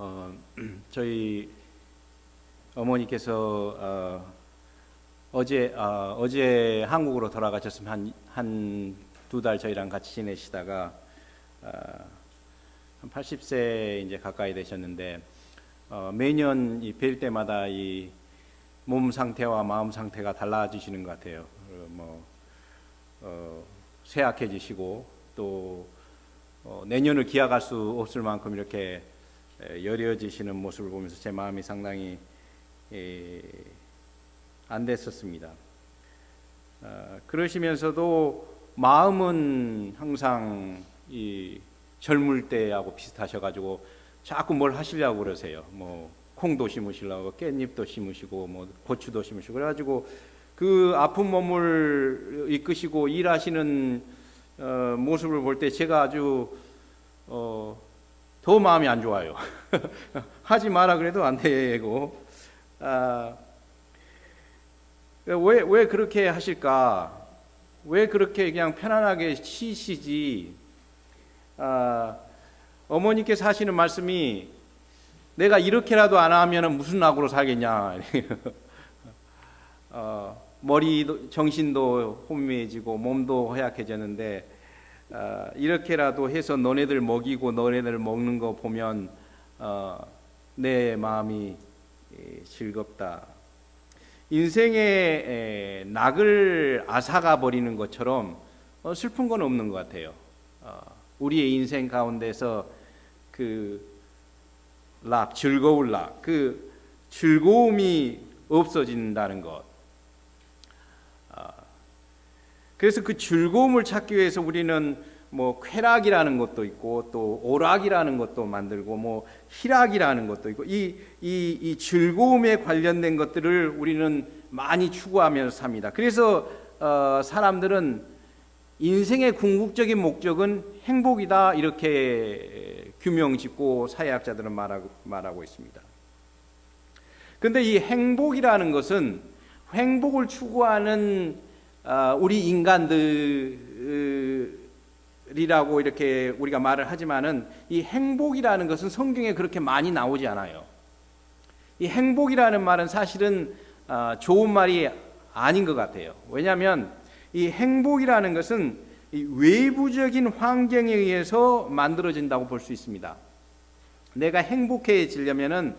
어, 저희 어머니께서 어제 한국으로 돌아가셨으면 한 두 달 저희랑 같이 지내시다가 한 80세 이제 가까이 되셨는데 매년 뵐 때마다 이 몸 상태와 마음 상태가 달라지시는 것 같아요. 쇠약해지시고 또 내년을 기약할 수 없을 만큼 이렇게 여려지시는 모습을 보면서 제 마음이 상당히 안 됐었습니다. 그러시면서도 마음은 항상 이 젊을 때하고 비슷하셔가지고 자꾸 뭘 하시려고 그러세요. 뭐 콩도 심으시려고 깻잎도 심으시고 뭐 고추도 심으시고 그래가지고 그 아픈 몸을 이끄시고 일하시는 모습을 볼 때 제가 아주 더 마음이 안 좋아요. 하지 마라 그래도 안 되고 왜 그렇게 하실까? 왜 그렇게 그냥 편안하게 쉬시지? 어머니께서 하시는 말씀이 내가 이렇게라도 안 하면 무슨 낙으로 살겠냐. 머리도 정신도 혼미해지고 몸도 허약해졌는데 이렇게라도 해서 너네들 먹이고 너네들 먹는 거 보면 내 마음이 즐겁다. 인생의 낙을 앗아가 버리는 것처럼 슬픈 건 없는 것 같아요. 우리의 인생 가운데서 그 락, 즐거울 락, 그 즐거움이 없어진다는 것. 그래서 그 즐거움을 찾기 위해서 우리는 뭐 쾌락이라는 것도 있고 또 오락이라는 것도 만들고 뭐 희락이라는 것도 있고 이 즐거움에 관련된 것들을 우리는 많이 추구하면서 삽니다. 그래서 사람들은 인생의 궁극적인 목적은 행복이다 이렇게 규명짓고 사회학자들은 말하고 있습니다. 그런데 이 행복이라는 것은 행복을 추구하는 우리 인간들이라고 이렇게 우리가 말을 하지만은 이 행복이라는 것은 성경에 그렇게 많이 나오지 않아요. 이 행복이라는 말은 사실은 좋은 말이 아닌 것 같아요. 왜냐하면 이 행복이라는 것은 이 외부적인 환경에 의해서 만들어진다고 볼 수 있습니다. 내가 행복해지려면은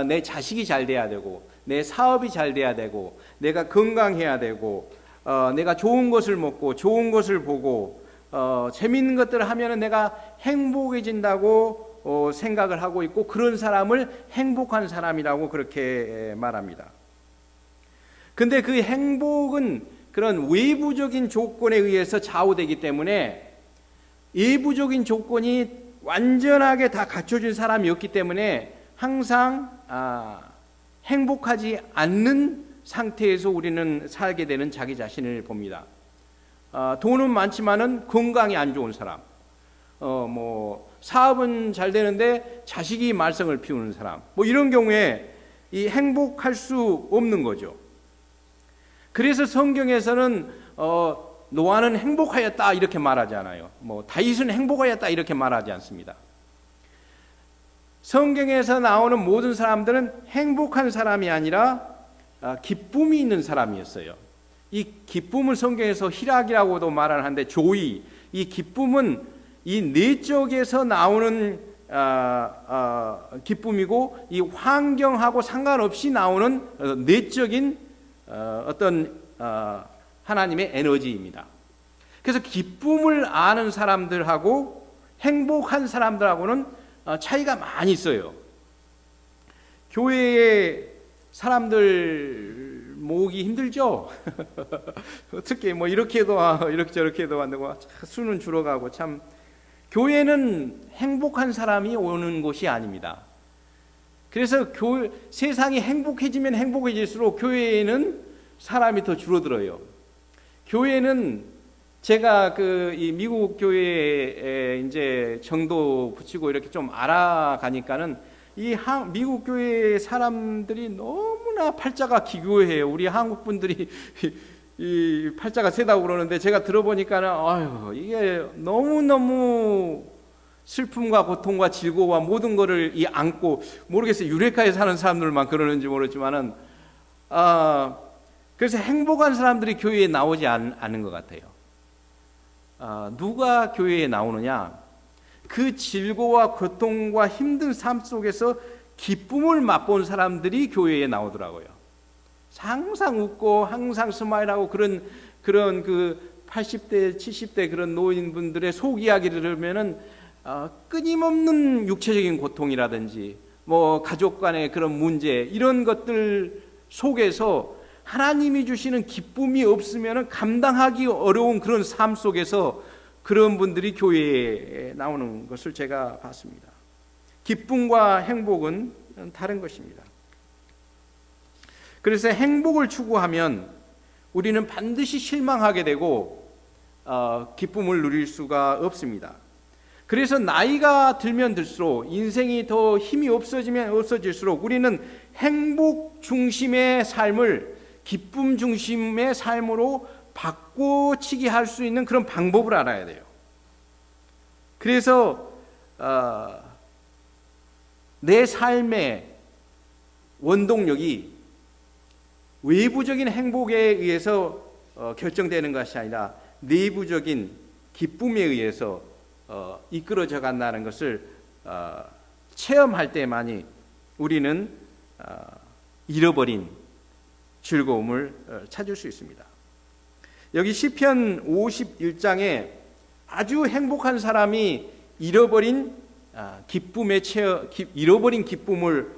내 자식이 잘 돼야 되고 내 사업이 잘 돼야 되고 내가 건강해야 되고 내가 좋은 것을 먹고 좋은 것을 보고 재미있는 것들을 하면은 내가 행복해진다고 생각을 하고 있고 그런 사람을 행복한 사람이라고 그렇게 말합니다. 근데 그 행복은 그런 외부적인 조건에 의해서 좌우되기 때문에 외부적인 조건이 완전하게 다 갖춰진 사람이었기 때문에 항상 행복하지 않는 상태에서 우리는 살게 되는 자기 자신을 봅니다. 돈은 많지만은 건강이 안 좋은 사람, 뭐 사업은 잘 되는데 자식이 말썽을 피우는 사람, 뭐 이런 경우에 이 행복할 수 없는 거죠. 그래서 성경에서는 노아는 행복하였다 이렇게 말하지 않아요. 뭐 다윗은 행복하였다 이렇게 말하지 않습니다. 성경에서 나오는 모든 사람들은 행복한 사람이 아니라 기쁨이 있는 사람이었어요. 이 기쁨을 성경에서 희락이라고도 말하는데 조이, 이 기쁨은 이 내적에서 나오는 기쁨이고 이 환경하고 상관없이 나오는 내적인 어떤 하나님의 에너지입니다. 그래서 기쁨을 아는 사람들하고 행복한 사람들하고는 차이가 많이 있어요. 교회에 사람들 모으기 힘들죠. 특히 뭐 이렇게도 이렇게 저렇게도 안 되고 수는 줄어가고 참 교회는 행복한 사람이 오는 곳이 아닙니다. 그래서 세상이 행복해지면 행복해질수록 교회에는 사람이 더 줄어들어요. 교회는 제가 이 미국 교회에 이제 정도 붙이고 이렇게 좀 알아가니까는 이 미국 교회 사람들이 너무나 팔자가 기교해요. 우리 한국 분들이 이 팔자가 세다고 그러는데 제가 들어보니까는 이게 너무너무 슬픔과 고통과 즐거움과 모든 것을 이 안고, 모르겠어요. 유레카에 사는 사람들만 그러는지 모르지만은 그래서 행복한 사람들이 교회에 나오지 않은 것 같아요. 누가 교회에 나오느냐? 그 즐거움과 고통과 힘든 삶 속에서 기쁨을 맛본 사람들이 교회에 나오더라고요. 항상 웃고 항상 스마일하고 그런 그 80대, 70대 그런 노인분들의 속 이야기를 들으면은 끊임없는 육체적인 고통이라든지 뭐 가족 간의 그런 문제, 이런 것들 속에서 하나님이 주시는 기쁨이 없으면은 감당하기 어려운 그런 삶 속에서 그런 분들이 교회에 나오는 것을 제가 봤습니다. 기쁨과 행복은 다른 것입니다. 그래서 행복을 추구하면 우리는 반드시 실망하게 되고 기쁨을 누릴 수가 없습니다. 그래서 나이가 들면 들수록, 인생이 더 힘이 없어지면 없어질수록 우리는 행복 중심의 삶을 기쁨 중심의 삶으로 바꿔치기 할 수 있는 그런 방법을 알아야 돼요. 그래서 내 삶의 원동력이 외부적인 행복에 의해서 결정되는 것이 아니라 내부적인 기쁨에 의해서 이끌어져 간다는 것을 체험할 때만이 우리는 잃어버린 즐거움을 찾을 수 있습니다. 여기 시편 51장에 아주 행복한 사람이 잃어버린 기쁨을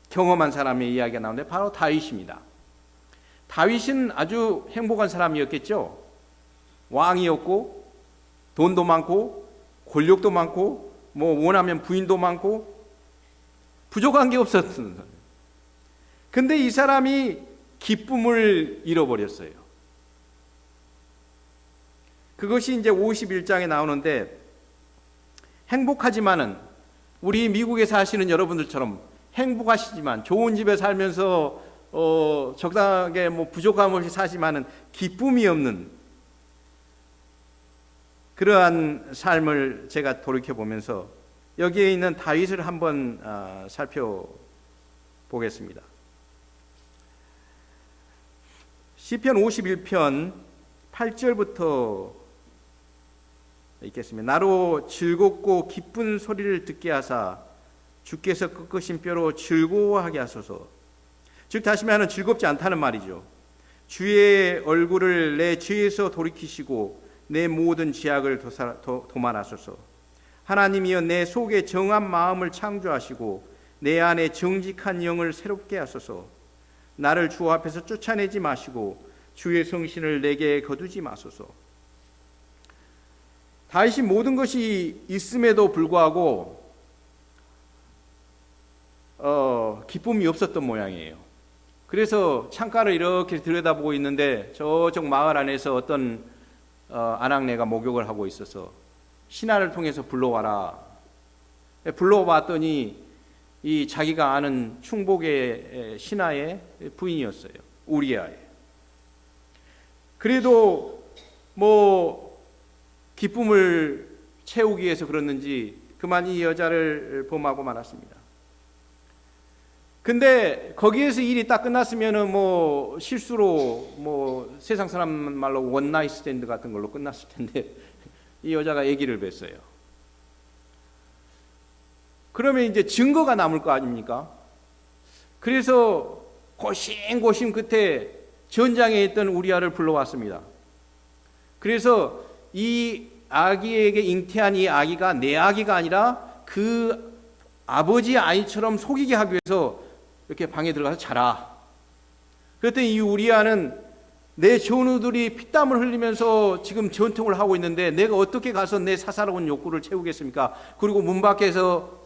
경험한 사람의 이야기가 나오는데 바로 다윗입니다. 다윗은 아주 행복한 사람이었겠죠. 왕이었고 돈도 많고 권력도 많고 뭐 원하면 부인도 많고 부족한 게 없었던. 근데 이 사람이 기쁨을 잃어버렸어요. 그것이 이제 51장에 나오는데, 행복하지만은 우리 미국에 사시는 여러분들처럼 행복하시지만 좋은 집에 살면서 적당하게 뭐 부족함 없이 사지만은 기쁨이 없는 그러한 삶을 제가 돌이켜 보면서 여기에 있는 다윗을 한번 살펴보겠습니다. 시편 51편 8절부터 읽겠습니다. 나로 즐겁고 기쁜 소리를 듣게 하사 주께서 꺾으신 뼈로 즐거워하게 하소서. 즉 다시 말하면 즐겁지 않다는 말이죠. 주의 얼굴을 내 죄에서 돌이키시고 내 모든 죄악을 도말하소서. 하나님이여 내 속에 정한 마음을 창조하시고 내 안에 정직한 영을 새롭게 하소서. 나를 주 앞에서 쫓아내지 마시고 주의 성신을 내게 거두지 마소서. 다윗이 모든 것이 있음에도 불구하고 기쁨이 없었던 모양이에요. 그래서 창가를 이렇게 들여다보고 있는데 저쪽 마을 안에서 어떤 아낙네가 목욕을 하고 있어서 신하를 통해서 불러와라. 불러봤더니 이 자기가 아는 충복의 신하의 부인이었어요. 우리아의. 그래도 뭐 기쁨을 채우기 위해서 그랬는지 그만 이 여자를 범하고 말았습니다. 근데 거기에서 일이 딱 끝났으면은 뭐 실수로 뭐 세상 사람 말로 원나잇 스탠드 같은 걸로 끝났을 텐데 이 여자가 아기를 뱄어요. 그러면 이제 증거가 남을 거 아닙니까? 그래서 고심 끝에 전장에 있던 우리아를 불러왔습니다. 그래서 이 아기에게 잉태한 이 아기가 내 아기가 아니라 그 아버지의 아이처럼 속이게 하기 위해서 이렇게 방에 들어가서 자라. 그랬더니 이 우리아는 내 전우들이 피땀을 흘리면서 지금 전통을 하고 있는데 내가 어떻게 가서 내 사사로운 욕구를 채우겠습니까? 그리고 문 밖에서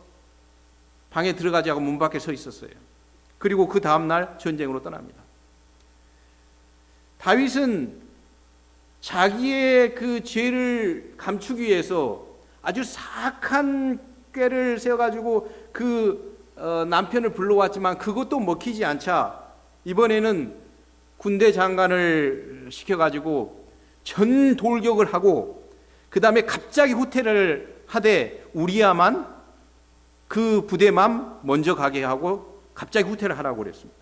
방에 들어가지 않고 문 밖에 서 있었어요. 그리고 그 다음날 전쟁으로 떠납니다. 다윗은 자기의 그 죄를 감추기 위해서 아주 사악한 꾀를 세워가지고 그 남편을 불러왔지만 그것도 먹히지 않자 이번에는 군대 장관을 시켜가지고 전 돌격을 하고 그 다음에 갑자기 후퇴를 하되 우리야만 그 부대만 먼저 가게 하고 갑자기 후퇴를 하라고 그랬습니다.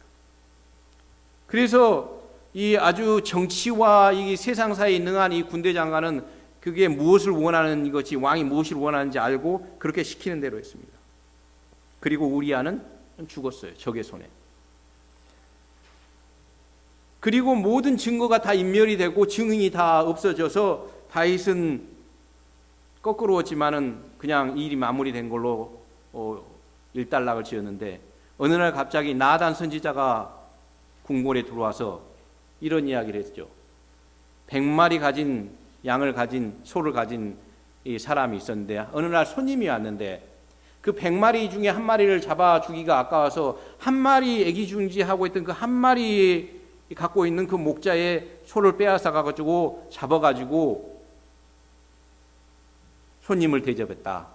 그래서 이 아주 정치와 이 세상사에 능한 이 군대 장관은 그게 무엇을 원하는 것이, 왕이 무엇을 원하는지 알고 그렇게 시키는 대로 했습니다. 그리고 우리야는 죽었어요, 적의 손에. 그리고 모든 증거가 다 인멸이 되고 증인이 다 없어져서 다윗은 거꾸로웠지만은 그냥 일이 마무리된 걸로 일단락을 지었는데, 어느 날 갑자기 나단 선지자가 궁궐에 들어와서 이런 이야기를 했죠. 100마리 가진 양을 가진 소를 가진 이 사람이 있었는데, 어느 날 손님이 왔는데 그 100마리 중에 한 마리를 잡아 주기가 아까워서 한 마리 애기중지하고 있던 그 한 마리 갖고 있는 그 목자의 소를 빼앗아 가지고 잡아가지고 손님을 대접했다.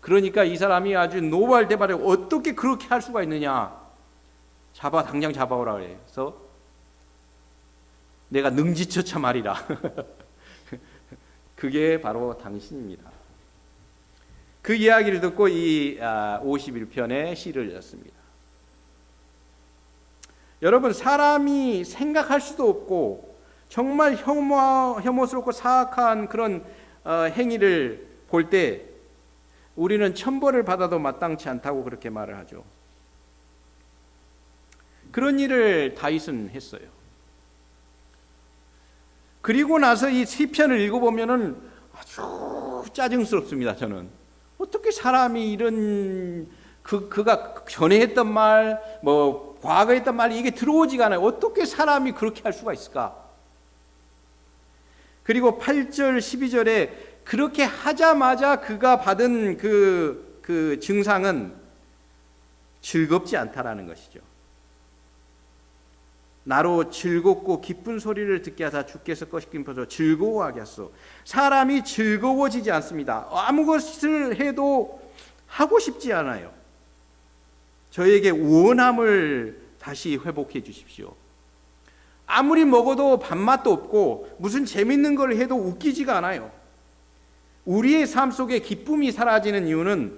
그러니까 이 사람이 아주 노발대발해, 어떻게 그렇게 할 수가 있느냐, 당장 잡아오라 그래서 내가 능지처차 말이라. 그게 바로 당신입니다. 그 이야기를 듣고 이 51편의 시를 읽었습니다. 여러분, 사람이 생각할 수도 없고 정말 혐오스럽고 사악한 그런 행위를 볼 때 우리는 천벌을 받아도 마땅치 않다고 그렇게 말을 하죠. 그런 일을 다윗은 했어요. 그리고 나서 이 시편을 읽어보면은 아주 짜증스럽습니다. 저는 어떻게 사람이 이런 그가 전에 했던 말, 뭐 과거에 했던 말이 이게 들어오지가 않아요. 어떻게 사람이 그렇게 할 수가 있을까? 그리고 8절 12절에 그렇게 하자마자 그가 받은 그 증상은 즐겁지 않다라는 것이죠. 나로 즐겁고 기쁜 소리를 듣게 하사 주께서 꺼시김포서 즐거워하게 하소. 사람이 즐거워지지 않습니다. 아무 것을 해도 하고 싶지 않아요. 저에게 원함을 다시 회복해 주십시오. 아무리 먹어도 밥맛도 없고 무슨 재밌는 걸 해도 웃기지가 않아요. 우리의 삶 속에 기쁨이 사라지는 이유는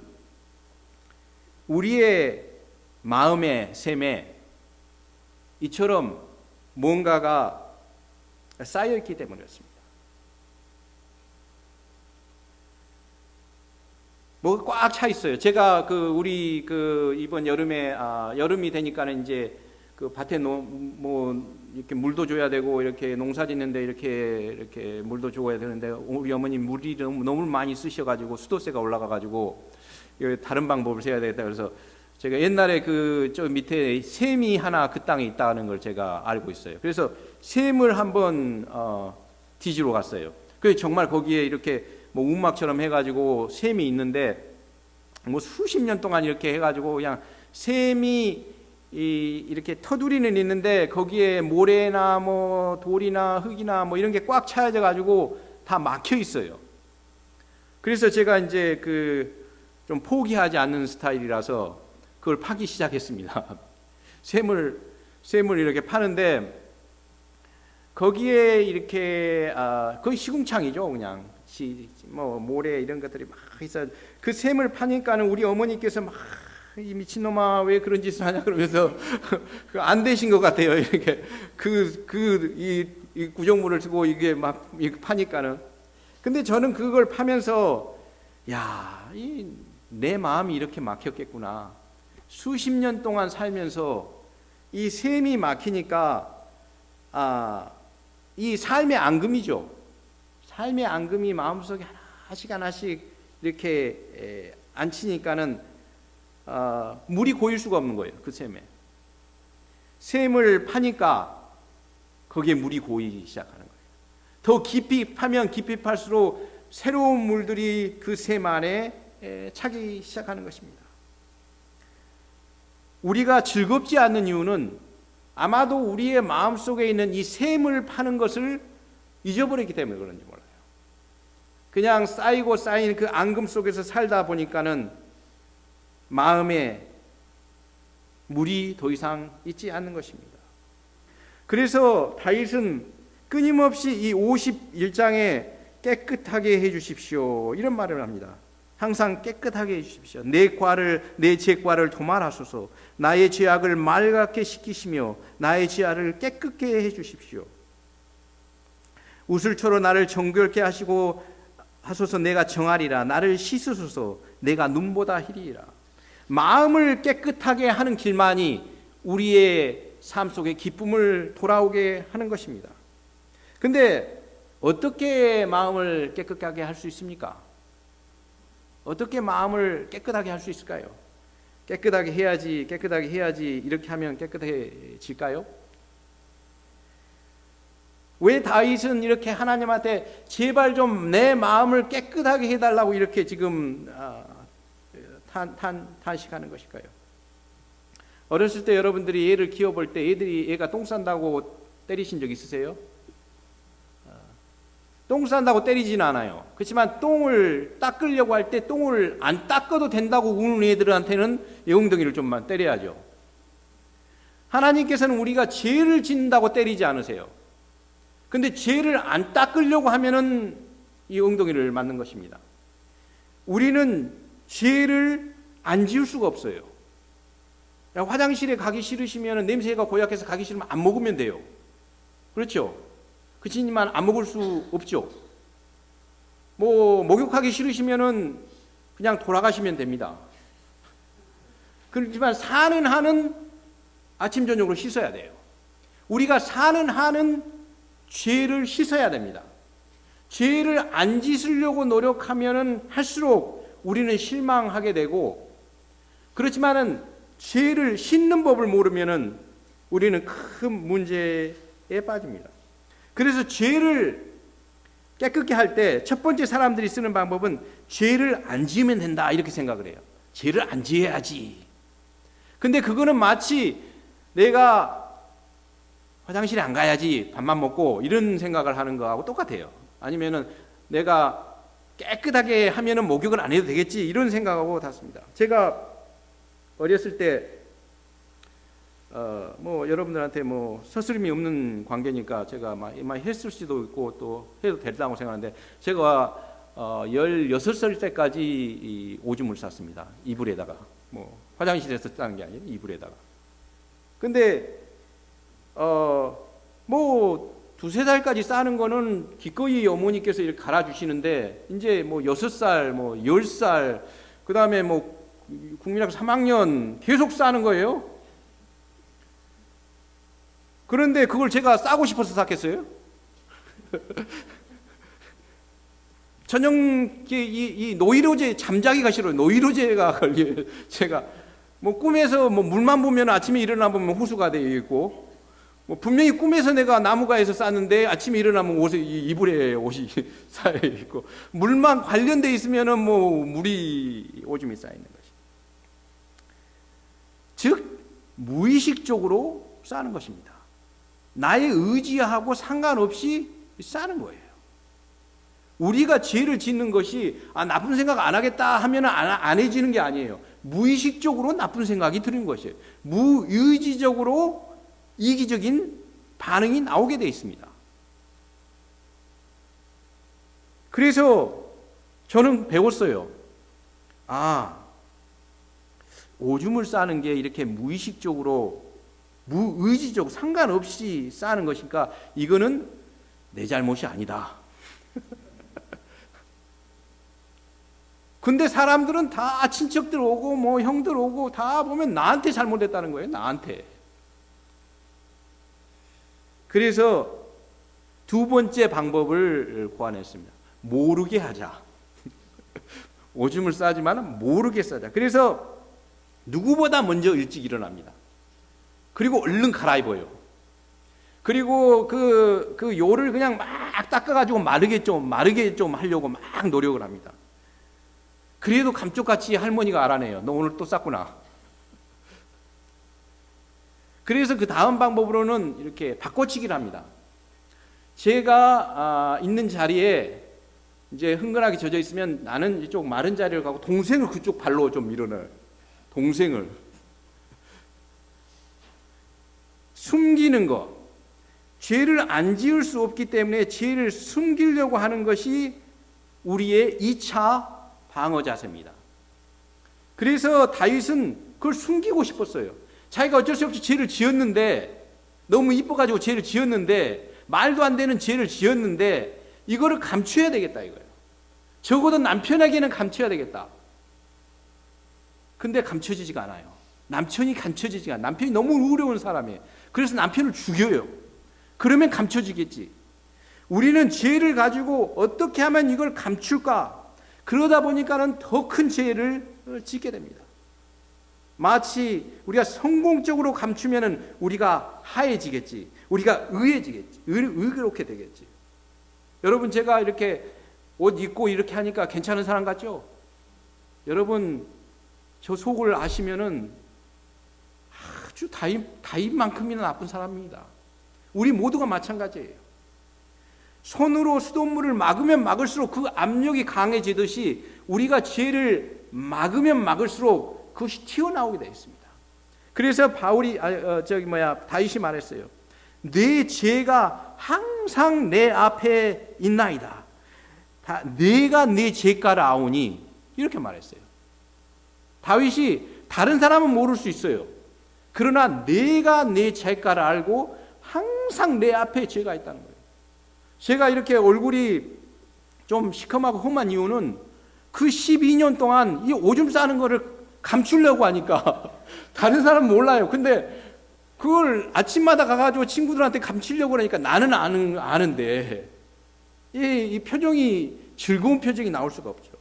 우리의 마음의 샘에 이처럼 뭔가가 쌓여있기 때문이었습니다. 뭐가 꽉 차 있어요. 제가 우리 이번 여름에 여름이 되니까는 이제 그 밭에 이렇게 물도 줘야 되고 이렇게 농사 짓는데 이렇게 물도 줘야 되는데 우리 어머니 물이 너무 많이 쓰셔가지고 수도세가 올라가가지고 다른 방법을 써야 되겠다. 그래서 제가 옛날에 저 밑에 샘이 하나 그 땅에 있다는 걸 제가 알고 있어요. 그래서 샘을 한번 뒤지러 갔어요. 그래서 정말 거기에 이렇게 뭐 움막처럼 해가지고 샘이 있는데 뭐 수십 년 동안 이렇게 해가지고 그냥 샘이 이렇게 터두리는 있는데 거기에 모래나 뭐 돌이나 흙이나 뭐 이런 게 꽉 차여져 가지고 다 막혀 있어요. 그래서 제가 이제 좀 포기하지 않는 스타일이라서 그걸 파기 시작했습니다. 샘을 이렇게 파는데 거기에 이렇게 거의 시궁창이죠. 그냥 뭐 모래 이런 것들이 막 있어. 그 샘을 파니까는 우리 어머니께서 막 이 미친놈아 왜 그런 짓을 하냐 그러면서 안 되신 것 같아요. 이렇게 이 구정물을 쓰고 이게 막 파니까는. 근데 저는 그걸 파면서 내 마음이 이렇게 막혔겠구나. 수십 년 동안 살면서 이 샘이 막히니까 이 삶의 앙금이죠. 삶의 앙금이 마음속에 하나씩 이렇게 앉히니까는 물이 고일 수가 없는 거예요. 그 샘을 파니까 거기에 물이 고이기 시작하는 거예요. 더 깊이 파면 깊이 팔수록 새로운 물들이 그 샘 안에 차기 시작하는 것입니다. 우리가 즐겁지 않는 이유는 아마도 우리의 마음속에 있는 이 샘을 파는 것을 잊어버렸기 때문에 그런지 몰라요. 그냥 쌓이고 쌓인 그 앙금 속에서 살다 보니까는 마음에 물이 더 이상 있지 않는 것입니다. 그래서 다윗은 끊임없이 이 51장에 깨끗하게 해 주십시오. 이런 말을 합니다. 항상 깨끗하게 해 주십시오. 내 죄과를 도말하소서. 나의 죄악을 맑게 씻기시며 나의 죄악을 깨끗게 해 주십시오. 우슬초로 나를 정결케 하소서. 내가 정하리라. 나를 씻으소서. 내가 눈보다 희리라. 마음을 깨끗하게 하는 길만이 우리의 삶 속에 기쁨을 돌아오게 하는 것입니다. 근데 어떻게 마음을 깨끗하게 할 수 있습니까? 어떻게 마음을 깨끗하게 할 수 있을까요? 깨끗하게 해야지 이렇게 하면 깨끗해질까요? 왜 다윗은 이렇게 하나님한테 제발 좀 내 마음을 깨끗하게 해달라고 이렇게 지금 탄식하는 것일까요? 어렸을 때 여러분들이 애를 키워볼 때 애가 똥 싼다고 때리신 적 있으세요? 똥 싼다고 때리지는 않아요. 그렇지만 똥을 닦으려고 할 때 똥을 안 닦아도 된다고 우는 애들한테는 엉덩이를 좀만 때려야죠. 하나님께서는 우리가 죄를 짓는다고 때리지 않으세요. 근데 죄를 안 닦으려고 하면은 이 엉덩이를 맞는 것입니다. 우리는 죄를 안 지을 수가 없어요. 화장실에 가기 싫으시면 냄새가 고약해서 가기 싫으면 안 먹으면 돼요. 그렇죠? 그렇지만 안 먹을 수 없죠. 목욕하기 싫으시면은 그냥 돌아가시면 됩니다. 그렇지만 사는 한은 아침 저녁으로 씻어야 돼요. 우리가 사는 한은 죄를 씻어야 됩니다. 죄를 안 짓으려고 노력하면은 할수록 우리는 실망하게 되고, 그렇지만은 죄를 씻는 법을 모르면은 우리는 큰 문제에 빠집니다. 그래서 죄를 깨끗게 할 때 첫 번째 사람들이 쓰는 방법은 죄를 안 지으면 된다 이렇게 생각을 해요. 죄를 안 지어야지. 근데 그거는 마치 내가 화장실에 안 가야지 밥만 먹고 이런 생각을 하는 거하고 똑같아요. 아니면은 내가 깨끗하게 하면은 목욕을 안 해도 되겠지 이런 생각하고 같습니다. 제가 어렸을 때 여러분들한테 서스름이 없는 관계니까 제가 많이 했을 수도 있고 또 해도 된다고 생각하는데, 제가 16살 때까지 이 오줌을 쌌습니다. 이불에다가. 화장실에서 싸는 게 아니에요. 이불에다가. 근데 두세 달까지 싸는 거는 기꺼이 어머니께서 이렇게 갈아주시는데, 이제 6살, 10살, 그 다음에 국민학교 3학년 계속 싸는 거예요. 그런데 그걸 제가 싸고 싶어서 쌌겠어요? 저녁 이 노이로제 잠자기가 싫어요. 노이로제가 걸려요. 제가 꿈에서 물만 보면 아침에 일어나 보면 호수가 되어 있고, 분명히 꿈에서 내가 나무가에서 쌌는데 아침에 일어나면 이불에 옷이 쌓여 있고, 물만 관련돼 있으면은 물이 오줌이 쌓여 있는 것이. 즉 무의식적으로 싸는 것입니다. 나의 의지하고 상관없이 싸는 거예요. 우리가 죄를 짓는 것이 나쁜 생각 안 하겠다 하면 안 해지는 게 아니에요. 무의식적으로 나쁜 생각이 드는 것이에요. 무의지적으로 이기적인 반응이 나오게 되어 있습니다. 그래서 저는 배웠어요. 오줌을 싸는 게 이렇게 무의식적으로 무의지적으로 상관없이 싸는 것이니까 이거는 내 잘못이 아니다. 근데 사람들은 다 친척들 오고 형들 오고 다 보면 나한테 잘못했다는 거예요. 나한테. 그래서 두 번째 방법을 고안했습니다. 모르게 하자. 오줌을 싸지만 모르게 싸자. 그래서 누구보다 먼저 일찍 일어납니다. 그리고 얼른 갈아입어요. 그리고 그 요를 그냥 막 닦아가지고 마르게 좀 하려고 막 노력을 합니다. 그래도 감쪽같이 할머니가 알아내요. 너 오늘 또 쌌구나. 그래서 그 다음 방법으로는 이렇게 바꿔치기를 합니다. 제가 있는 자리에 이제 흥건하게 젖어 있으면 나는 이쪽 마른 자리를 가고 동생을 그쪽 발로 좀 밀어넣어요. 동생을. 숨기는 거, 죄를 안 지을 수 없기 때문에 죄를 숨기려고 하는 것이 우리의 2차 방어 자세입니다. 그래서 다윗은 그걸 숨기고 싶었어요. 자기가 어쩔 수 없이 죄를 지었는데, 너무 이뻐가지고 죄를 지었는데, 말도 안 되는 죄를 지었는데 이거를 감춰야 되겠다 이거예요. 적어도 남편에게는 감춰야 되겠다. 근데 감춰지지가 않아요. 남편이 감춰지지가 않아요. 남편이 너무 어려운 사람이에요. 그래서 남편을 죽여요. 그러면 감춰지겠지. 우리는 죄를 가지고 어떻게 하면 이걸 감출까? 그러다 보니까는 더 큰 죄를 짓게 됩니다. 마치 우리가 성공적으로 감추면은 우리가 하얘지겠지. 우리가 의해지겠지. 의롭게 되겠지. 여러분, 제가 이렇게 옷 입고 이렇게 하니까 괜찮은 사람 같죠? 여러분, 저 속을 아시면은 아주 다윗만큼이나 나쁜 사람입니다. 우리 모두가 마찬가지예요. 손으로 수돗물을 막으면 막을수록 그 압력이 강해지듯이 우리가 죄를 막으면 막을수록 그것이 튀어나오게 되어 있습니다. 그래서 다윗이 말했어요. 내 죄가 항상 내 앞에 있나이다. 내가 내 죄가를 아오니, 이렇게 말했어요. 다윗이 다른 사람은 모를 수 있어요. 그러나 내가 내 죄가를 알고 항상 내 앞에 죄가 있다는 거예요. 제가 이렇게 얼굴이 좀 시커멓고 험한 이유는 그 12년 동안 이 오줌 싸는 거를 감추려고 하니까 다른 사람은 몰라요. 근데 그걸 아침마다 가가지고 친구들한테 감추려고 하니까 나는 아는데 이 표정이 즐거운 표정이 나올 수가 없죠.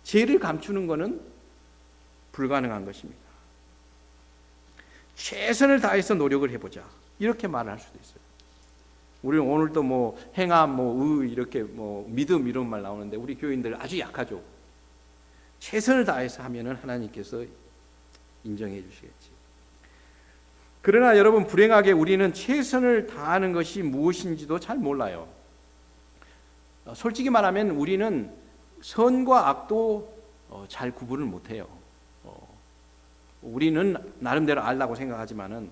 죄를 감추는 것은 불가능한 것입니다. 최선을 다해서 노력을 해보자, 이렇게 말을 할 수도 있어요. 우리는 오늘도 행함, 이렇게 믿음 이런 말 나오는데 우리 교인들 아주 약하죠. 최선을 다해서 하면은 하나님께서 인정해 주시겠지. 그러나 여러분, 불행하게 우리는 최선을 다하는 것이 무엇인지도 잘 몰라요. 솔직히 말하면 우리는 선과 악도 잘 구분을 못해요. 우리는 나름대로 알라고 생각하지만은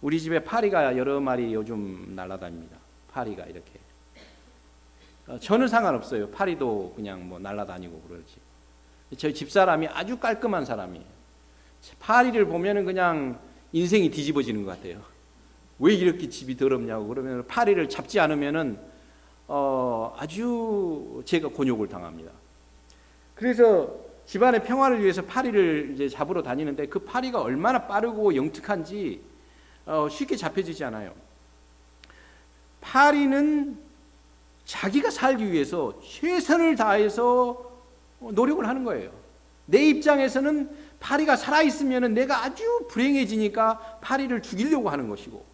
우리 집에 파리가 여러 마리 요즘 날아다닙니다. 파리가 이렇게. 저는 상관없어요. 파리도 그냥 날아다니고 그러지. 저희 집사람이 아주 깔끔한 사람이에요. 파리를 보면은 그냥 인생이 뒤집어지는 것 같아요. 왜 이렇게 집이 더럽냐고 그러면 파리를 잡지 않으면은 아주 제가 곤욕을 당합니다. 그래서 집안의 평화를 위해서 파리를 이제 잡으러 다니는데 그 파리가 얼마나 빠르고 영특한지 쉽게 잡혀지지 않아요. 파리는 자기가 살기 위해서 최선을 다해서 노력을 하는 거예요. 내 입장에서는 파리가 살아있으면 내가 아주 불행해지니까 파리를 죽이려고 하는 것이고,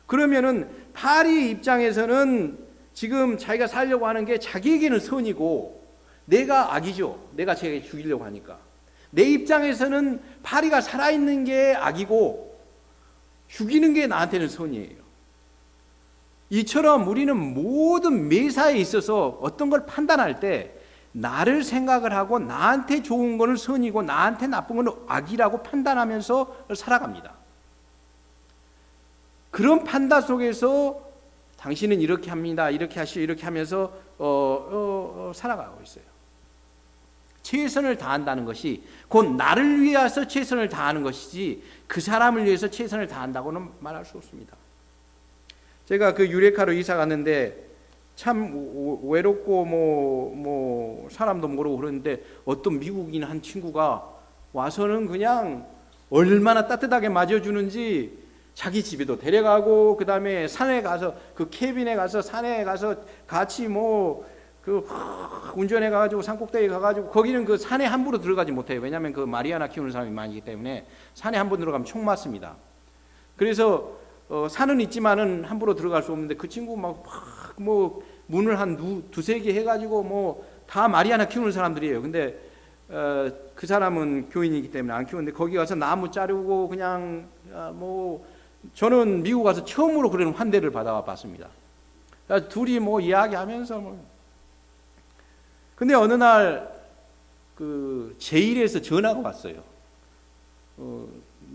그러면은 파리 입장에서는 지금 자기가 살려고 하는 게 자기에게는 선이고 내가 악이죠. 내가 자기가 죽이려고 하니까. 내 입장에서는 파리가 살아있는 게 악이고 죽이는 게 나한테는 선이에요. 이처럼 우리는 모든 매사에 있어서 어떤 걸 판단할 때 나를 생각을 하고 나한테 좋은 거는 선이고 나한테 나쁜 거는 악이라고 판단하면서 살아갑니다. 그런 판단 속에서 당신은 이렇게 합니다, 이렇게 하시오, 이렇게 하면서 살아가고 있어요. 최선을 다한다는 것이 곧 나를 위해서 최선을 다하는 것이지 그 사람을 위해서 최선을 다한다고는 말할 수 없습니다. 제가 그 유레카로 이사 갔는데 참 외롭고 사람도 모르고 그러는데 어떤 미국인 한 친구가 와서는 그냥 얼마나 따뜻하게 맞아주는지 자기 집에도 데려가고, 그 다음에 산에 가서 그 캐빈에 가서 산에 가서 같이 운전해 가지고 산꼭대기 가가지고, 거기는 그 산에 함부로 들어가지 못해요. 왜냐하면 그 마리아나 키우는 사람이 많기 때문에 산에 한번 들어가면 총 맞습니다. 그래서 산은 있지만은 함부로 들어갈 수 없는데 그 친구 문을 한 두세 개 해가지고 다 마리아나 키우는 사람들이에요. 근데 그 사람은 교인이기 때문에 안 키우는데 거기 가서 나무 자르고 그냥 저는 미국 가서 처음으로 그런 환대를 받아봤습니다. 둘이 이야기하면서 근데 어느 날 그 제1에서 전화가 왔어요.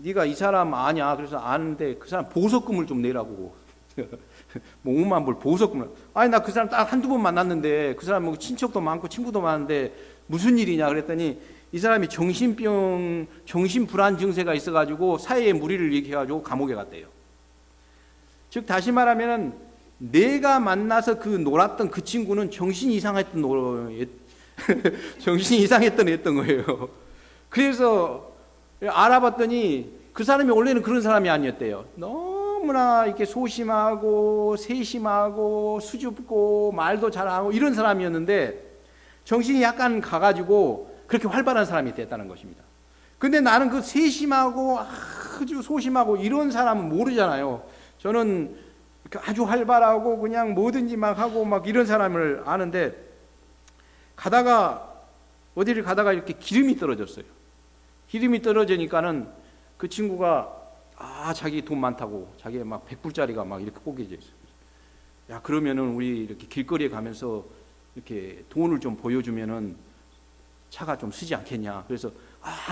네가 이 사람 아냐? 그래서 아는데 그 사람 보석금을 좀 내라고. 뭐 5만 불 보석금을. 아니 나 그 사람 딱 한두 번 만났는데 그 사람 뭐 친척도 많고 친구도 많은데 무슨 일이냐 그랬더니 이 사람이 정신병, 정신불안 증세가 있어가지고 사회에 무리를 일으켜가지고 감옥에 갔대요. 즉 다시 말하면은 내가 만나서 그 놀았던 그 친구는 정신이 이상했던 정신이 이상했던 애였던 거예요. 그래서 알아봤더니 그 사람이 원래는 그런 사람이 아니었대요. 너무나 이렇게 소심하고 세심하고 수줍고 말도 잘하고 이런 사람이었는데 정신이 약간 가가지고 그렇게 활발한 사람이 됐다는 것입니다. 근데 나는 그 세심하고 아주 소심하고 이런 사람은 모르잖아요. 저는 아주 활발하고 그냥 뭐든지 막 하고 막 이런 사람을 아는데 어디를 가다가 이렇게 기름이 떨어졌어요. 기름이 떨어지니까는 그 친구가 자기 돈 많다고 자기 막 100불짜리가 막 이렇게 꽂혀져 있어요. 야 그러면은 우리 이렇게 길거리에 가면서 이렇게 돈을 좀 보여주면은 차가 좀 쓰지 않겠냐. 그래서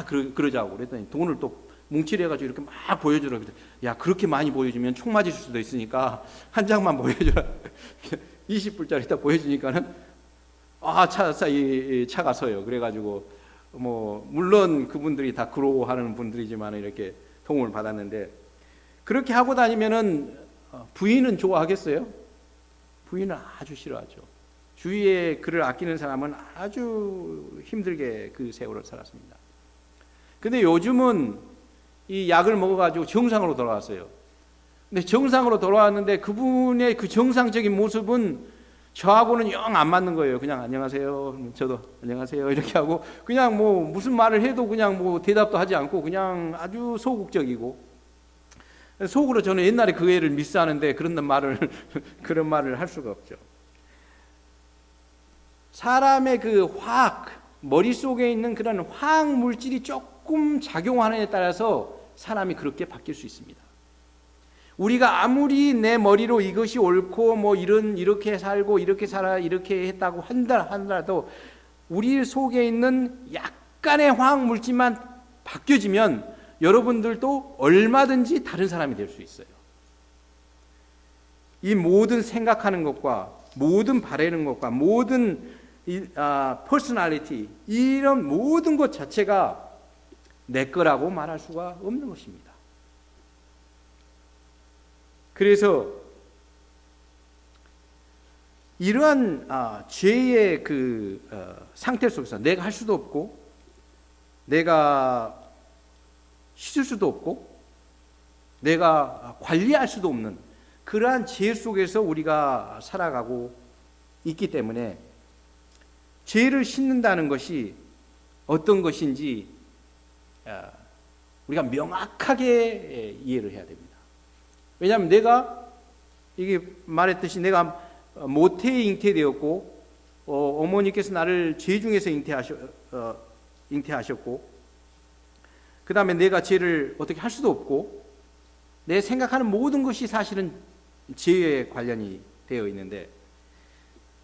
그러자고 그랬더니 돈을 또 뭉치려가지고 이렇게 막 보여주라. 야 그렇게 많이 보여주면 총 맞을 수도 있으니까 한 장만 보여줘라. 20불짜리 딱 보여주니까는 차가 서요. 그래가지고 뭐 물론 그분들이 다 그로워하는 분들이지만 이렇게 도움을 받았는데 그렇게 하고 다니면은 부인은 좋아하겠어요? 부인은 아주 싫어하죠. 주위에 그를 아끼는 사람은 아주 힘들게 그 세월을 살았습니다. 근데 요즘은 이 약을 먹어가지고 정상으로 돌아왔어요. 근데 정상으로 돌아왔는데 그분의 그 정상적인 모습은 저하고는 영 안 맞는 거예요. 그냥 안녕하세요. 저도 안녕하세요. 이렇게 하고 그냥 뭐 무슨 말을 해도 그냥 뭐 대답도 하지 않고 그냥 아주 소극적이고 속으로 저는 옛날에 그 애를 미스하는데 그런 말을 할 수가 없죠. 사람의 그 머릿속에 있는 그런 화학 물질이 조금 작용하는 데 따라서 사람이 그렇게 바뀔 수 있습니다. 우리가 아무리 내 머리로 이것이 옳고 뭐 이렇게 살고 이렇게 살아 이렇게 했다고 한다라도 우리 속에 있는 약간의 화학 물질만 바뀌어지면 여러분들도 얼마든지 다른 사람이 될 수 있어요. 이 모든 생각하는 것과 모든 바라는 것과 모든 퍼스널리티 이런 모든 것 자체가 내 거라고 말할 수가 없는 것입니다. 그래서 이러한 죄의 그 상태 속에서 내가 할 수도 없고 내가 씻을 수도 없고 내가 관리할 수도 없는 그러한 죄 속에서 우리가 살아가고 있기 때문에 죄를 씻는다는 것이 어떤 것인지 우리가 명확하게 이해를 해야 됩니다. 왜냐하면 내가 이게 말했듯이 내가 모태에 잉태되었고 어머니께서 나를 죄 중에서 잉태하셨고 그 다음에 내가 죄를 어떻게 할 수도 없고 내 생각하는 모든 것이 사실은 죄에 관련이 되어 있는데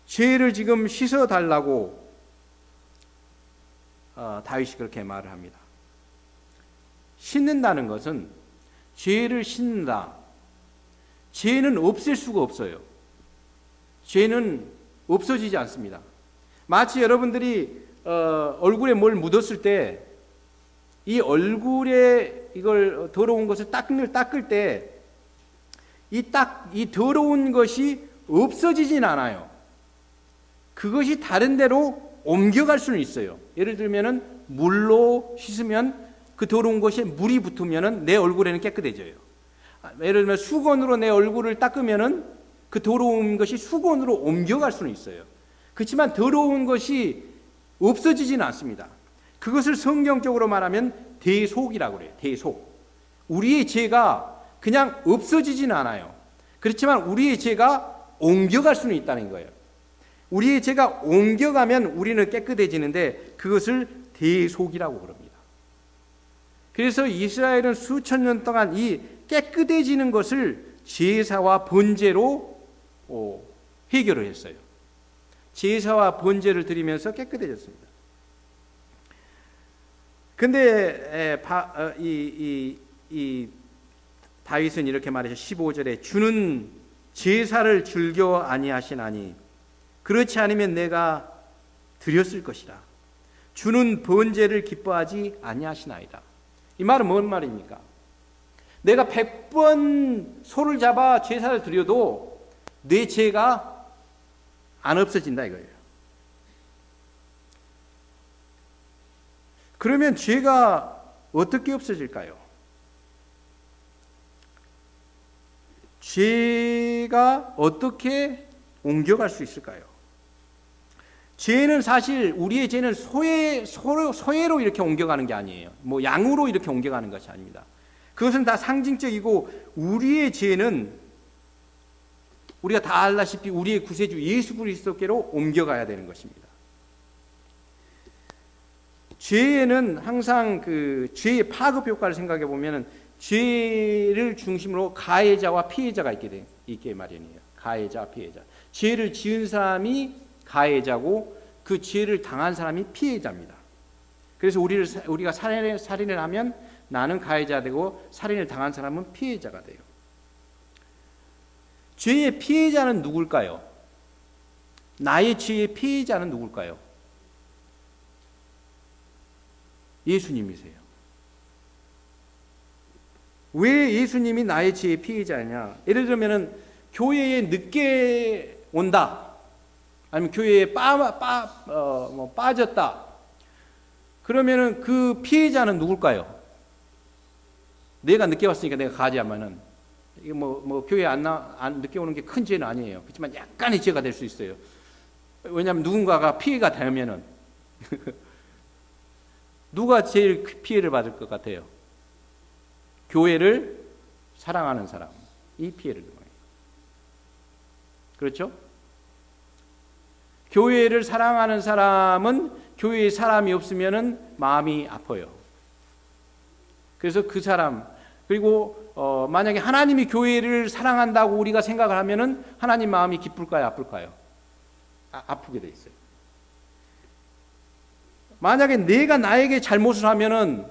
죄를 지금 씻어달라고 다윗이 그렇게 말을 합니다. 씻는다는 것은 죄를 씻는다. 죄는 없앨 수가 없어요. 죄는 없어지지 않습니다. 마치 여러분들이 얼굴에 뭘 묻었을 때 이 얼굴에 이걸 더러운 것을 닦을 때 이 더러운 것이 없어지진 않아요. 그것이 다른 데로 옮겨갈 수는 있어요. 예를 들면은 물로 씻으면 그 더러운 것에 물이 붙으면은 내 얼굴에는 깨끗해져요. 예를 들면 수건으로 내 얼굴을 닦으면은 그 더러운 것이 수건으로 옮겨갈 수는 있어요. 그렇지만 더러운 것이 없어지지는 않습니다. 그것을 성경적으로 말하면 대속이라고 그래요. 대속. 우리의 죄가 그냥 없어지지는 않아요. 그렇지만 우리의 죄가 옮겨갈 수는 있다는 거예요. 우리의 죄가 옮겨가면 우리는 깨끗해지는데 그것을 대속이라고 그럽니다. 그래서 이스라엘은 수천 년 동안 이 깨끗해지는 것을 제사와 번제로 해결을 했어요. 제사와 번제를 드리면서 깨끗해졌습니다. 근데 이 다윗은 이렇게 말하죠. 15절에 주는 제사를 즐겨 아니하시나니 그렇지 않으면 내가 드렸을 것이라. 주는 번제를 기뻐하지 아니하시나이다. 이 말은 뭔 말입니까? 내가 100번 소를 잡아 제사를 드려도 내 죄가 안 없어진다 이거예요. 그러면 죄가 어떻게 없어질까요? 죄가 어떻게 옮겨갈 수 있을까요? 죄는 사실 우리의 죄는 소외로 이렇게 옮겨가는 게 아니에요. 뭐 양으로 이렇게 옮겨가는 것이 아닙니다. 그것은 다 상징적이고 우리의 죄는 우리가 다 알다시피 우리의 구세주 예수 그리스도께로 옮겨가야 되는 것입니다. 죄에는 항상 그 죄의 파급 효과를 생각해 보면은 죄를 중심으로 가해자와 피해자가 있게 마련이에요. 가해자, 피해자. 죄를 지은 사람이 가해자고 그 죄를 당한 사람이 피해자입니다. 그래서 우리가 살인을 하면 나는 가해자 되고 살인을 당한 사람은 피해자가 돼요. 죄의 피해자는 누굴까요? 나의 죄의 피해자는 누굴까요? 예수님이세요. 왜 예수님이 나의 죄의 피해자냐? 예를 들면은 교회에 늦게 온다, 아니면 교회에 빠졌다. 그러면은 그 피해자는 누굴까요? 내가 늦게 왔으니까 내가 가지하면은 이게 뭐 교회에 안 늦게 오는 게 큰 죄는 아니에요. 그렇지만 약간의 죄가 될 수 있어요. 왜냐하면 누군가가 피해가 되면은 누가 제일 피해를 받을 것 같아요? 교회를 사랑하는 사람이 피해를 당해요. 그렇죠? 교회를 사랑하는 사람은 교회에 사람이 없으면은 마음이 아파요. 그래서 그 사람, 그리고 만약에 하나님이 교회를 사랑한다고 우리가 생각을 하면은 하나님 마음이 기쁠까요, 아플까요? 아프게 돼 있어요. 만약에 내가 나에게 잘못을 하면은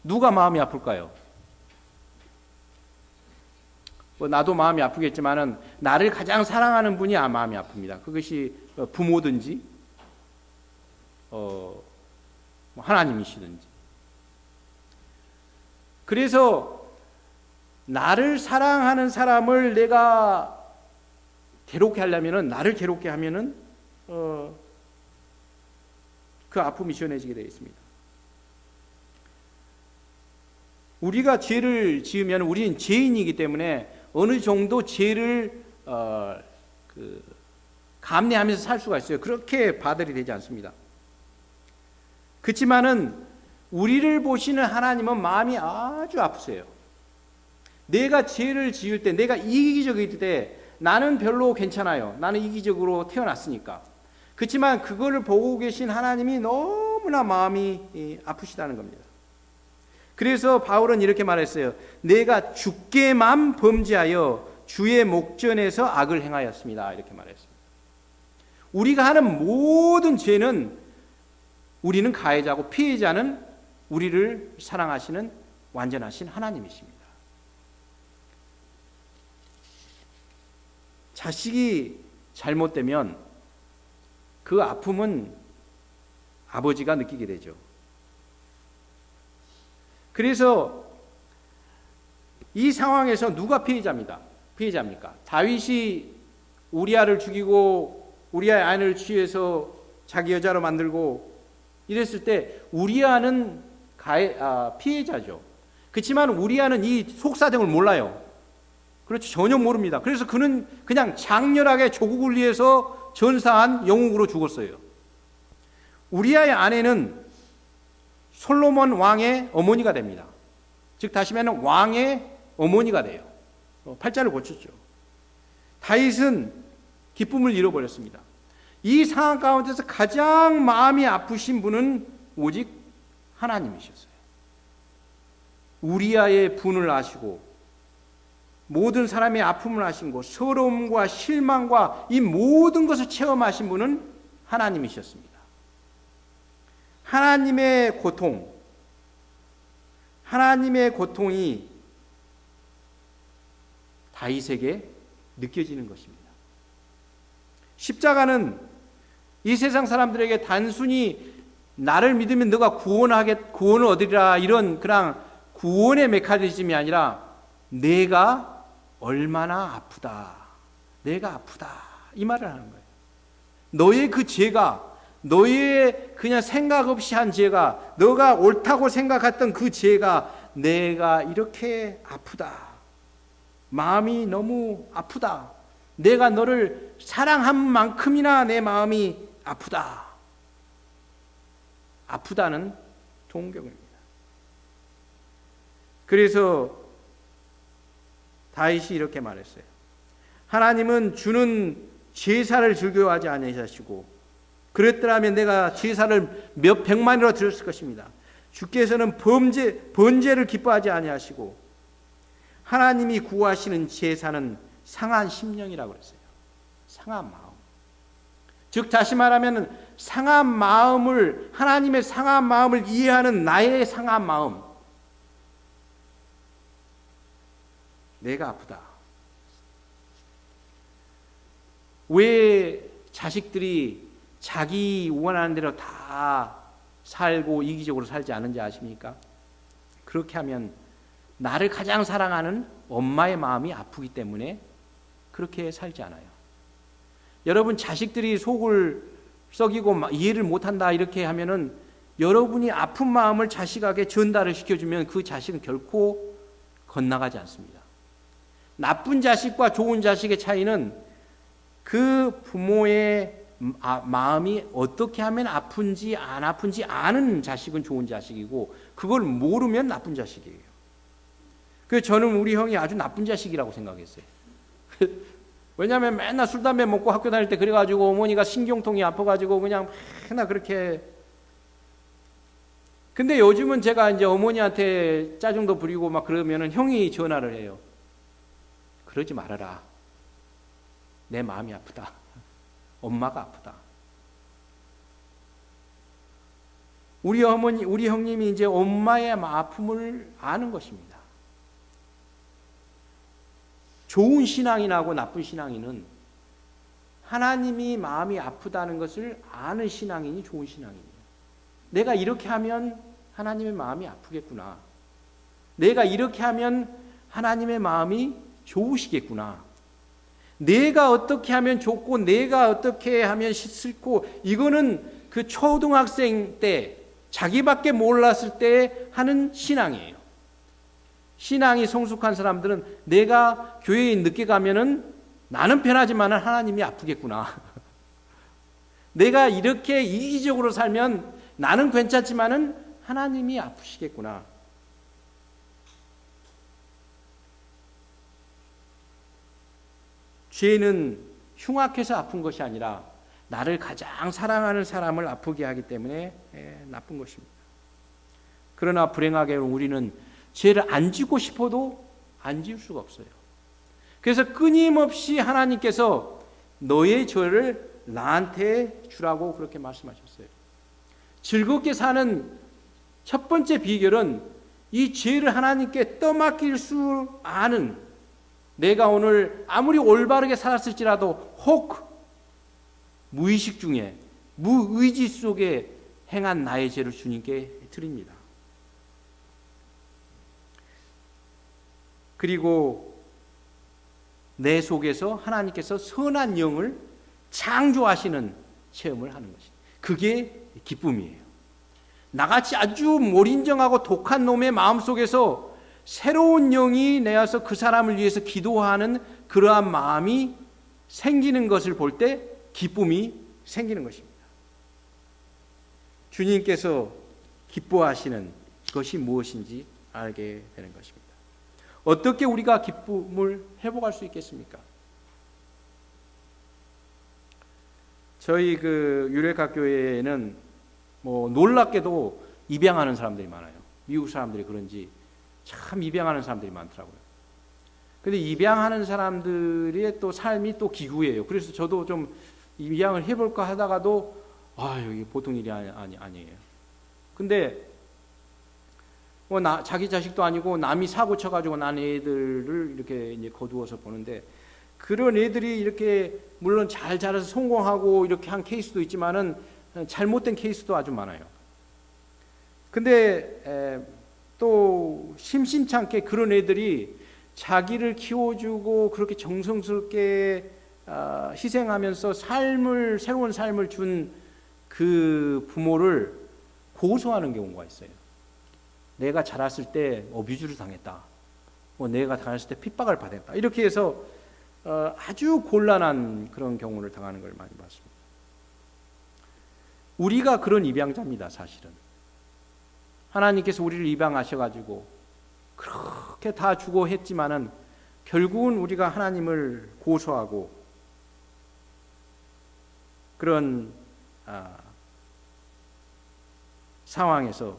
누가 마음이 아플까요? 나도 마음이 아프겠지만은 나를 가장 사랑하는 분이 마음이 아픕니다. 그것이 부모든지 하나님이시든지. 그래서 나를 사랑하는 사람을 내가 괴롭게 하려면은, 나를 괴롭게 하면은 그 아픔이 시원해지게 되어 있습니다. 우리가 죄를 지으면 우리는 죄인이기 때문에 어느 정도 죄를 감내하면서 살 수가 있어요. 그렇게 바들이 되지 않습니다. 그렇지만은 우리를 보시는 하나님은 마음이 아주 아프세요. 내가 죄를 지을 때, 내가 이기적일 때 나는 별로 괜찮아요. 나는 이기적으로 태어났으니까. 그렇지만 그거를 보고 계신 하나님이 너무나 마음이 아프시다는 겁니다. 그래서 바울은 이렇게 말했어요. 내가 주께만 범죄하여 주의 목전에서 악을 행하였습니다. 이렇게 말했습니다. 우리가 하는 모든 죄는 우리는 가해자고 피해자는 우리를 사랑하시는 완전하신 하나님이십니다. 자식이 잘못되면 그 아픔은 아버지가 느끼게 되죠. 그래서 이 상황에서 누가 피해자입니까? 다윗이 우리아를 죽이고 우리아의 아내를 취해서 자기 여자로 만들고 이랬을 때 우리아는 피해자죠. 그렇지만 우리아는 이 속사정을 몰라요. 그렇죠. 전혀 모릅니다. 그래서 그는 그냥 장렬하게 조국을 위해서 전사한 영웅으로 죽었어요. 우리아의 아내는 솔로몬 왕의 어머니가 됩니다. 즉 다시 말하면 왕의 어머니가 돼요. 팔자를 고쳤죠. 다윗은 기쁨을 잃어버렸습니다. 이 상황 가운데서 가장 마음이 아프신 분은 오직 하나님이셨어요. 우리아의 분을 아시고 모든 사람의 아픔을 아시고 서러움과 실망과 이 모든 것을 체험하신 분은 하나님이셨습니다. 하나님의 고통, 하나님의 고통이 다윗에게 느껴지는 것입니다. 십자가는 이 세상 사람들에게 단순히 나를 믿으면 너가 구원을 얻으리라 이런 그냥 구원의 메커니즘이 아니라 내가 얼마나 아프다, 내가 아프다 이 말을 하는 거예요. 너의 그 죄가, 너의 그냥 생각 없이 한 죄가, 너가 옳다고 생각했던 그 죄가 내가 이렇게 아프다, 마음이 너무 아프다, 내가 너를 사랑한 만큼이나 내 마음이 아프다. 아프다는 동경입니다. 그래서 다윗이 이렇게 말했어요. 하나님은 주는 제사를 즐거워하지 아니하시고 그랬더라면 내가 제사를 몇 백만이라 드렸을 것입니다. 주께서는 번제를 기뻐하지 아니하시고 하나님이 구하시는 제사는 상한 심령이라고 그랬어요. 상한 마음. 즉 다시 말하면 상한 마음을, 하나님의 상한 마음을 이해하는 나의 상한 마음. 내가 아프다. 왜 자식들이 자기 원하는 대로 다 살고 이기적으로 살지 않은지 아십니까? 그렇게 하면 나를 가장 사랑하는 엄마의 마음이 아프기 때문에 그렇게 살지 않아요. 여러분 자식들이 속을 썩이고 이해를 못한다 이렇게 하면은 여러분이 아픈 마음을 자식에게 전달을 시켜주면 그 자식은 결코 건너가지 않습니다. 나쁜 자식과 좋은 자식의 차이는 그 부모의 마음이 어떻게 하면 아픈지 안 아픈지 아는 자식은 좋은 자식이고 그걸 모르면 나쁜 자식이에요. 그래서 저는 우리 형이 아주 나쁜 자식이라고 생각했어요. 왜냐하면 맨날 술 담배 먹고 학교 다닐 때 그래가지고 어머니가 신경통이 아파가지고 그냥 맨날 그렇게. 근데 요즘은 제가 이제 어머니한테 짜증도 부리고 막 그러면은 형이 전화를 해요. 그러지 말아라. 내 마음이 아프다. 엄마가 아프다. 우리 어머니, 우리 형님이 이제 엄마의 아픔을 아는 것입니다. 좋은 신앙인하고 나쁜 신앙인은 하나님이 마음이 아프다는 것을 아는 신앙인이 좋은 신앙이에요. 내가 이렇게 하면 하나님의 마음이 아프겠구나. 내가 이렇게 하면 하나님의 마음이 좋으시겠구나. 내가 어떻게 하면 좋고 내가 어떻게 하면 싫고 이거는 그 초등학생 때 자기밖에 몰랐을 때 하는 신앙이에요. 신앙이 성숙한 사람들은 내가 교회에 늦게 가면은 나는 편하지만 하나님이 아프겠구나. 내가 이렇게 이기적으로 살면 나는 괜찮지만은 하나님이 아프시겠구나. 죄는 흉악해서 아픈 것이 아니라 나를 가장 사랑하는 사람을 아프게 하기 때문에 나쁜 것입니다. 그러나 불행하게 우리는 죄를 안 짓고 싶어도 안 지을 수가 없어요. 그래서 끊임없이 하나님께서 너의 죄를 나한테 주라고 그렇게 말씀하셨어요. 즐겁게 사는 첫 번째 비결은 이 죄를 하나님께 떠맡길 수 아는, 내가 오늘 아무리 올바르게 살았을지라도 혹 무의식 중에 무의지 속에 행한 나의 죄를 주님께 드립니다. 그리고 내 속에서 하나님께서 선한 영을 창조하시는 체험을 하는 것이, 그게 기쁨이에요. 나같이 아주 몰인정하고 독한 놈의 마음속에서 새로운 영이 내어서 그 사람을 위해서 기도하는 그러한 마음이 생기는 것을 볼 때 기쁨이 생기는 것입니다. 주님께서 기뻐하시는 것이 무엇인지 알게 되는 것입니다. 어떻게 우리가 기쁨을 회복할 수 있겠습니까? 저희 그 유레카교회에는 놀랍게도 입양하는 사람들이 많아요. 미국 사람들이 그런지 참 입양하는 사람들이 많더라고요. 근데 입양하는 사람들의 또 삶이 또 기구예요. 그래서 저도 좀 입양을 해볼까 하다가도 이게 보통 일이 아니에요. 근데 자기 자식도 아니고 남이 사고 쳐가지고 난 애들을 이렇게 이제 거두어서 보는데, 그런 애들이 이렇게 물론 잘 자라서 성공하고 이렇게 한 케이스도 있지만은 잘못된 케이스도 아주 많아요. 근데 또 심심치 않게 그런 애들이 자기를 키워주고 그렇게 정성스럽게 희생하면서 새로운 삶을 준 그 부모를 고소하는 경우가 있어요. 내가 자랐을 때 어뷰즈를 당했다, 내가 자랐을 때 핍박을 받았다, 이렇게 해서 아주 곤란한 그런 경우를 당하는 걸 많이 봤습니다. 우리가 그런 입양자입니다. 사실은 하나님께서 우리를 입양하셔가지고 그렇게 다 주고 했지만은 결국은 우리가 하나님을 고소하고 그런 상황에서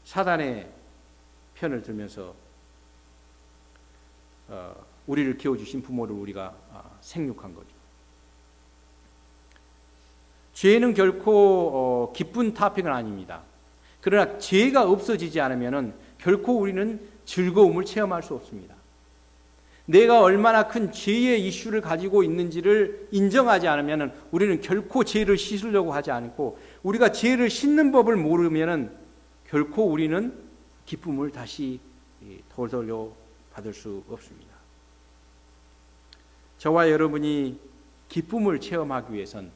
사단의 편을 들면서 우리를 키워주신 부모를 우리가 생육한 거죠. 죄는 결코 기쁜 토픽은 아닙니다. 그러나 죄가 없어지지 않으면 결코 우리는 즐거움을 체험할 수 없습니다. 내가 얼마나 큰 죄의 이슈를 가지고 있는지를 인정하지 않으면 우리는 결코 죄를 씻으려고 하지 않고, 우리가 죄를 씻는 법을 모르면 결코 우리는 기쁨을 다시 되돌려 받을 수 없습니다. 저와 여러분이 기쁨을 체험하기 위해선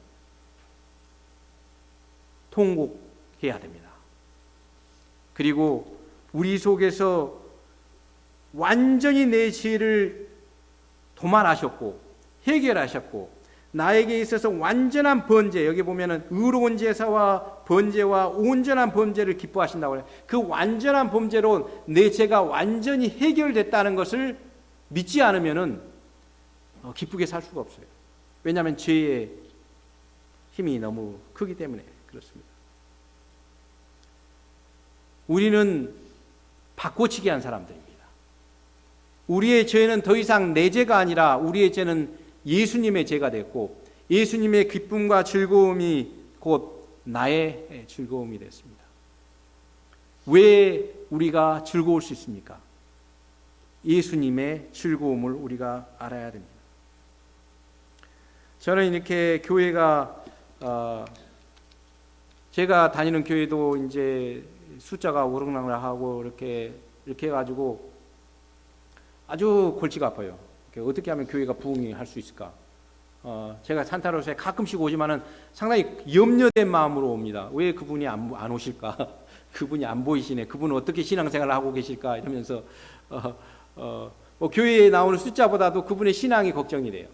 통곡해야 됩니다. 그리고 우리 속에서 완전히 내 죄를 도말하셨고 해결하셨고, 나에게 있어서 완전한 번제, 여기 보면은 의로운 제사와 번제와 온전한 범죄를 기뻐하신다고 해요. 그 완전한 범죄로 내 죄가 완전히 해결됐다는 것을 믿지 않으면은 기쁘게 살 수가 없어요. 왜냐하면 죄의 힘이 너무 크기 때문에 그렇습니다. 우리는 바꿔치기 한 사람들입니다. 우리의 죄는 더 이상 내 죄가 아니라 우리의 죄는 예수님의 죄가 됐고, 예수님의 기쁨과 즐거움이 곧 나의 즐거움이 됐습니다. 왜 우리가 즐거울 수 있습니까? 예수님의 즐거움을 우리가 알아야 됩니다. 저는 이렇게 교회가 제가 다니는 교회도 이제 숫자가 오르락내락하고 이렇게 해가지고 아주 골치가 아파요. 어떻게 하면 교회가 부흥이 할 수 있을까? 제가 산타로스에 가끔씩 오지만은 상당히 염려된 마음으로 옵니다. 왜 그분이 안 오실까? 그분이 안 보이시네. 그분은 어떻게 신앙생활을 하고 계실까? 이러면서 뭐 교회에 나오는 숫자보다도 그분의 신앙이 걱정이 돼요.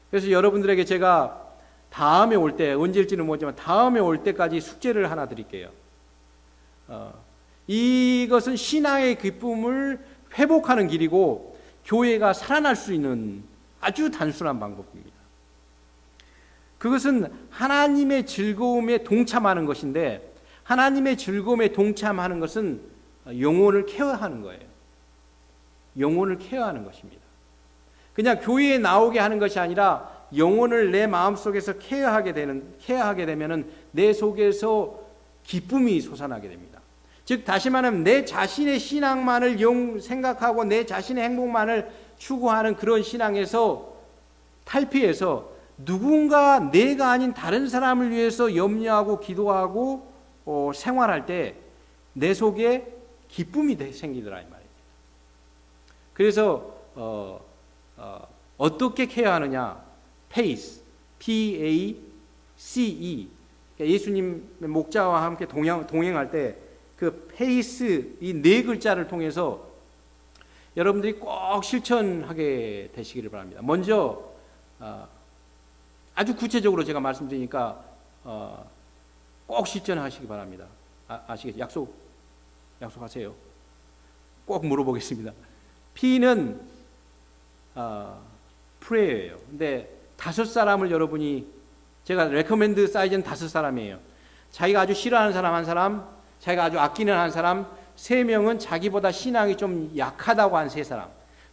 그래서 여러분들에게 제가 다음에 올 때, 언제일지는 모르지만 다음에 올 때까지 숙제를 하나 드릴게요. 이것은 신앙의 기쁨을 회복하는 길이고 교회가 살아날 수 있는 아주 단순한 방법입니다. 그것은 하나님의 즐거움에 동참하는 것인데, 하나님의 즐거움에 동참하는 것은 영혼을 케어하는 거예요. 영혼을 케어하는 것입니다. 그냥 교회에 나오게 하는 것이 아니라 영혼을 내 마음속에서 케어하게 되면은 내 속에서 기쁨이 솟아나게 됩니다. 즉 다시 말하면 내 자신의 신앙만을 생각하고 내 자신의 행복만을 추구하는 그런 신앙에서 탈피해서 누군가 내가 아닌 다른 사람을 위해서 염려하고 기도하고 생활할 때 내 속에 기쁨이 생기더라 이 말입니다. 그래서 어떻게 케어하느냐? 페이스, P-A-C-E. 예수님 목자와 함께 동행할 때 그 페이스, 이 네 글자를 통해서 여러분들이 꼭 실천하게 되시기를 바랍니다. 먼저 아주 구체적으로 제가 말씀드리니까 꼭 실천하시기 바랍니다. 아시겠죠? 약속하세요. 꼭 물어보겠습니다. P는 프레이어예요. 근데 5사람을 여러분이, 제가 레커멘드 사이즈는 5사람이에요. 자기가 아주 싫어하는 사람 한 사람, 자기가 아주 아끼는 한 사람, 3명은 자기보다 신앙이 좀 약하다고 한 3사람,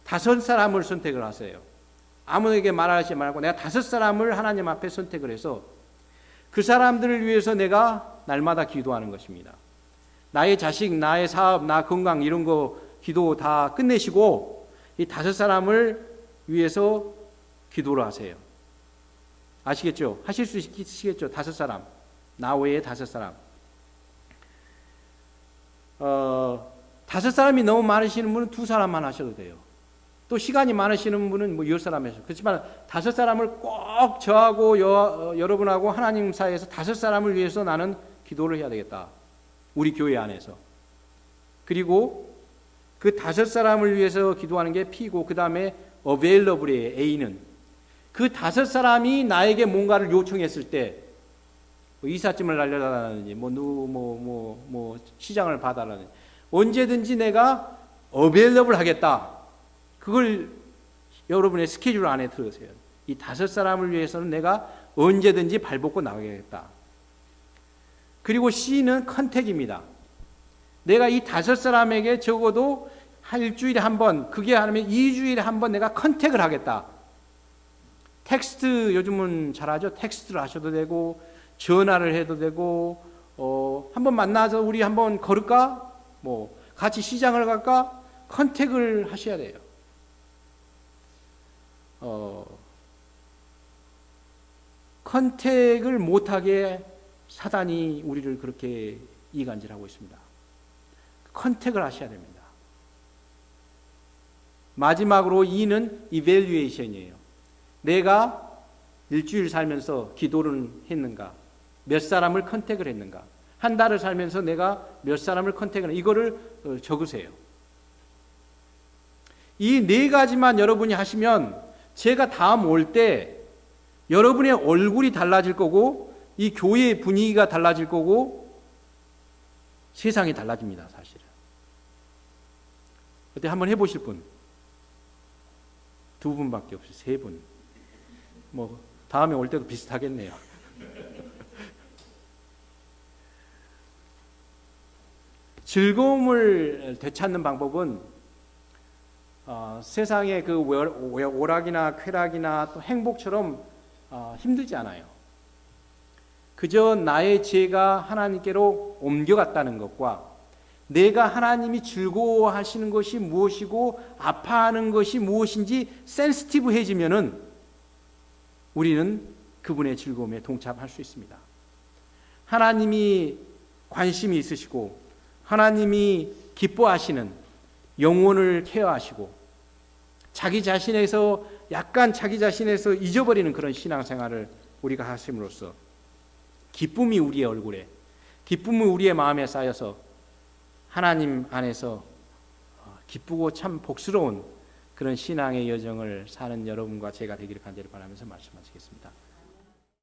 5사람을 선택을 하세요. 아무에게 말하지 말고 내가 5사람을 하나님 앞에 선택을 해서 그 사람들을 위해서 내가 날마다 기도하는 것입니다. 나의 자식, 나의 사업, 나 건강 이런 거 기도 다 끝내시고 이 5사람을 위해서 기도를 하세요. 아시겠죠? 하실 수 있으시겠죠? 5사람. 나 외에 5사람. 5사람이 너무 많으시는 분은 2사람만 하셔도 돼요. 또 시간이 많으시는 분은 뭐 10사람 하셔도. 그렇지만 5사람을 꼭 저하고 여러분하고 하나님 사이에서 5사람을 위해서 나는 기도를 해야 되겠다. 우리 교회 안에서. 그리고 그 5사람을 위해서 기도하는 게 P고 그 다음에 available이에요. A는. 그 5사람이 나에게 뭔가를 요청했을 때 이삿짐을 날려달라든지 뭐 시장을 봐달라든지 언제든지 내가 available 하겠다. 그걸 여러분의 스케줄 안에 들으세요. 이 5사람을 위해서는 내가 언제든지 발벗고 나가겠다. 그리고 C는 컨택입니다. 내가 이 5사람에게 적어도 한 일주일에 한 번, 그게 아니면 2주일에 한 번 내가 컨택을 하겠다. 텍스트 요즘은 잘하죠. 텍스트를 하셔도 되고 전화를 해도 되고 한번 만나서 우리 한번 걸을까? 뭐 같이 시장을 갈까? 컨택을 하셔야 돼요. 컨택을 못하게 사단이 우리를 그렇게 이간질하고 있습니다. 컨택을 하셔야 됩니다. 마지막으로 E는 evaluation이에요. 내가 일주일 살면서 기도를 했는가? 몇 사람을 컨택을 했는가? 한 달을 살면서 내가 몇 사람을 컨택을 이거를 적으세요. 이 4가지만 여러분이 하시면 제가 다음 올 때 여러분의 얼굴이 달라질 거고 이 교회의 분위기가 달라질 거고 세상이 달라집니다. 사실은. 어때 한번 해보실 분? 2분밖에 없어요. 3분. 뭐 다음에 올 때도 비슷하겠네요. 즐거움을 되찾는 방법은 세상의 그 오락이나 쾌락이나 또 행복처럼 힘들지 않아요. 그저 나의 죄가 하나님께로 옮겨갔다는 것과 내가 하나님이 즐거워하시는 것이 무엇이고 아파하는 것이 무엇인지 센시티브해지면은 우리는 그분의 즐거움에 동참할 수 있습니다. 하나님이 관심이 있으시고 하나님이 기뻐하시는 영혼을 케어하시고 자기 자신에서 잊어버리는 그런 신앙생활을 우리가 하심으로써 기쁨이 우리의 얼굴에, 기쁨이 우리의 마음에 쌓여서 하나님 안에서 기쁘고 참 복스러운 그런 신앙의 여정을 사는 여러분과 제가 되기를 간절히 바라면서 말씀하시겠습니다.